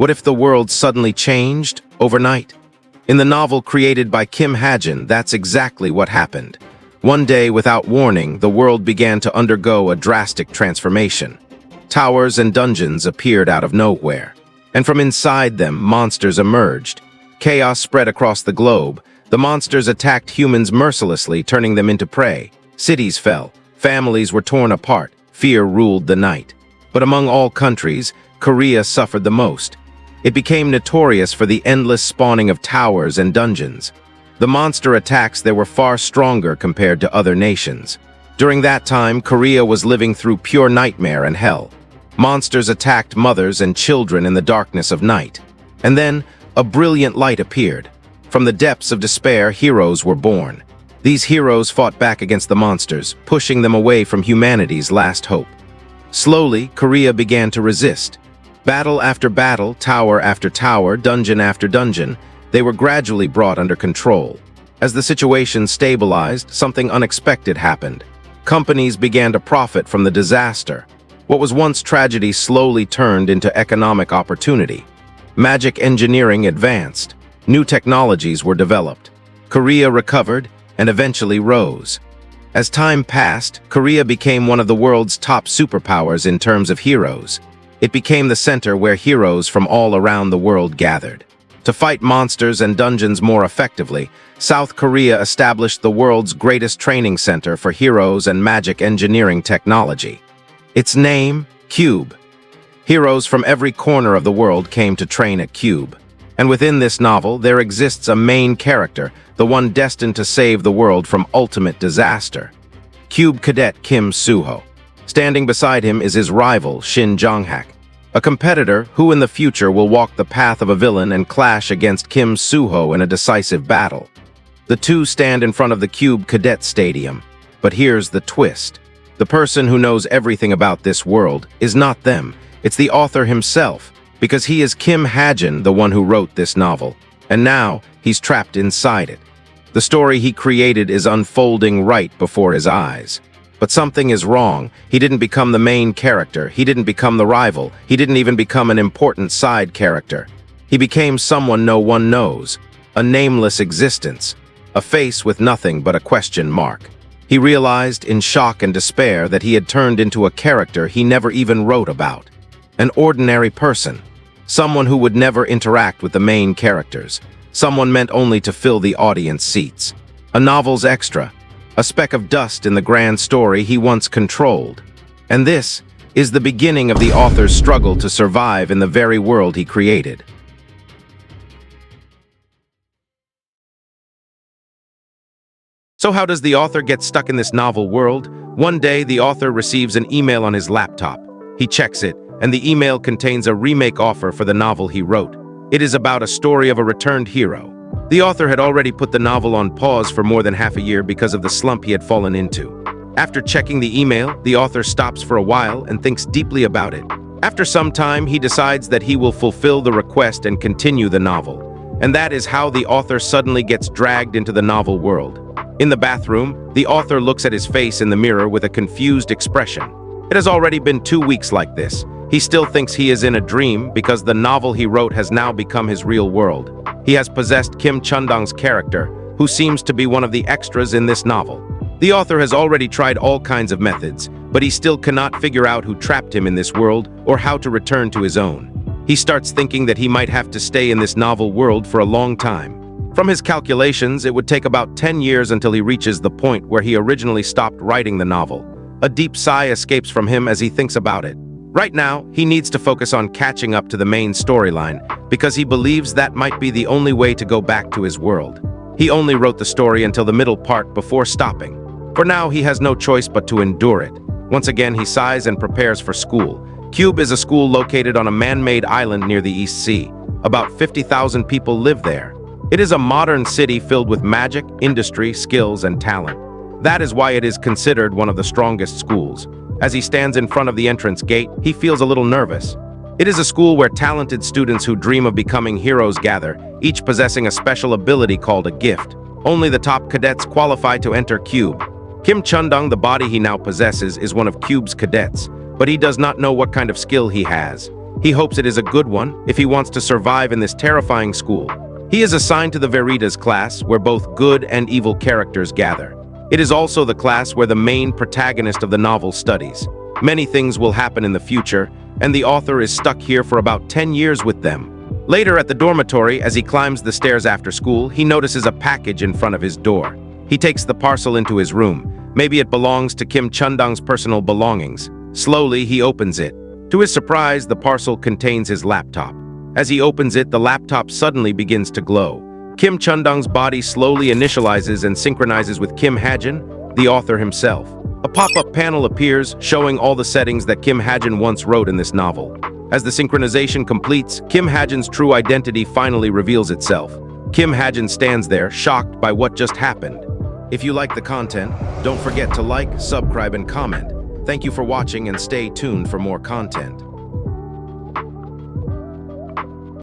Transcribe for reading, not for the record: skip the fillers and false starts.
What if the world suddenly changed overnight? In the novel created by Kim Chundong, that's exactly what happened. One day, without warning, the world began to undergo a drastic transformation. Towers and dungeons appeared out of nowhere, and from inside them, monsters emerged. Chaos spread across the globe. The monsters attacked humans mercilessly, turning them into prey. Cities fell. Families were torn apart. Fear ruled the night. But among all countries, Korea suffered the most. It became notorious for the endless spawning of towers and dungeons. The monster attacks there were far stronger compared to other nations. During that time, Korea was living through pure nightmare and hell. Monsters attacked mothers and children in the darkness of night. And then, a brilliant light appeared. From the depths of despair, heroes were born. These heroes fought back against the monsters, pushing them away from humanity's last hope. Slowly, Korea began to resist. Battle after battle, tower after tower, dungeon after dungeon, they were gradually brought under control. As the situation stabilized, something unexpected happened. Companies began to profit from the disaster. What was once tragedy slowly turned into economic opportunity. Magic engineering advanced. New technologies were developed. Korea recovered and eventually rose. As time passed, Korea became one of the world's top superpowers in terms of heroes. It became the center where heroes from all around the world gathered. To fight monsters and dungeons more effectively, South Korea established the world's greatest training center for heroes and magic engineering technology. Its name, Cube. Heroes from every corner of the world came to train at Cube. And within this novel, there exists a main character, the one destined to save the world from ultimate disaster. Cube Cadet Kim Suho. Standing beside him is his rival, Shin Jonghak, a competitor who in the future will walk the path of a villain and clash against Kim Suho in a decisive battle. The two stand in front of the Cube Cadet Stadium. But here's the twist. The person who knows everything about this world is not them. It's the author himself, because he is Kim Chundong, the one who wrote this novel. And now, he's trapped inside it. The story he created is unfolding right before his eyes. But something is wrong. He didn't become the main character. He didn't become the rival. He didn't even become an important side character. He became someone no one knows. A nameless existence. A face with nothing but a question mark. He realized in shock and despair that he had turned into a character he never even wrote about. An ordinary person. Someone who would never interact with the main characters. Someone meant only to fill the audience seats. A novel's extra. A speck of dust in the grand story he once controlled. And this is the beginning of the author's struggle to survive in the very world he created. So how does the author get stuck in this novel world? One day, the author receives an email on his laptop. He checks it, and the email contains a remake offer for the novel he wrote. It is about a story of a returned hero. The author had already put the novel on pause for more than half a year because of the slump he had fallen into. After checking the email, the author stops for a while and thinks deeply about it. After some time, he decides that he will fulfill the request and continue the novel. And that is how the author suddenly gets dragged into the novel world. In the bathroom, the author looks at his face in the mirror with a confused expression. It has already been 2 weeks like this. He still thinks he is in a dream because the novel he wrote has now become his real world. He has possessed Kim Chundong's character, who seems to be one of the extras in this novel. The author has already tried all kinds of methods, but he still cannot figure out who trapped him in this world or how to return to his own. He starts thinking that he might have to stay in this novel world for a long time. From his calculations, it would take about 10 years until he reaches the point where he originally stopped writing the novel. A deep sigh escapes from him as he thinks about it. Right now, he needs to focus on catching up to the main storyline because he believes that might be the only way to go back to his world. He only wrote the story until the middle part before stopping. For now, he has no choice but to endure it. Once again, he sighs and prepares for school. Cube is a school located on a man-made island near the East Sea. About 50,000 people live there. It is a modern city filled with magic, industry, skills, and talent. That is why it is considered one of the strongest schools. As he stands in front of the entrance gate, he feels a little nervous. It is a school where talented students who dream of becoming heroes gather, each possessing a special ability called a gift. Only the top cadets qualify to enter Cube. Kim Chundong, the body he now possesses, is one of Cube's cadets, but he does not know what kind of skill he has. He hopes it is a good one if he wants to survive in this terrifying school. He is assigned to the Veritas class, where both good and evil characters gather. It is also the class where the main protagonist of the novel studies. Many things will happen in the future, and the author is stuck here for about 10 years with them. Later at the dormitory, as he climbs the stairs after school, he notices a package in front of his door. He takes the parcel into his room. Maybe it belongs to Kim Chundong's personal belongings. Slowly, he opens it. To his surprise, the parcel contains his laptop. As he opens it, the laptop suddenly begins to glow. Kim Chundong's body slowly initializes and synchronizes with Kim Hajin, the author himself. A pop-up panel appears, showing all the settings that Kim Hajin once wrote in this novel. As the synchronization completes, Kim Hajin's true identity finally reveals itself. Kim Hajin stands there, shocked by what just happened. If you like the content, don't forget to like, subscribe, and comment. Thank you for watching and stay tuned for more content.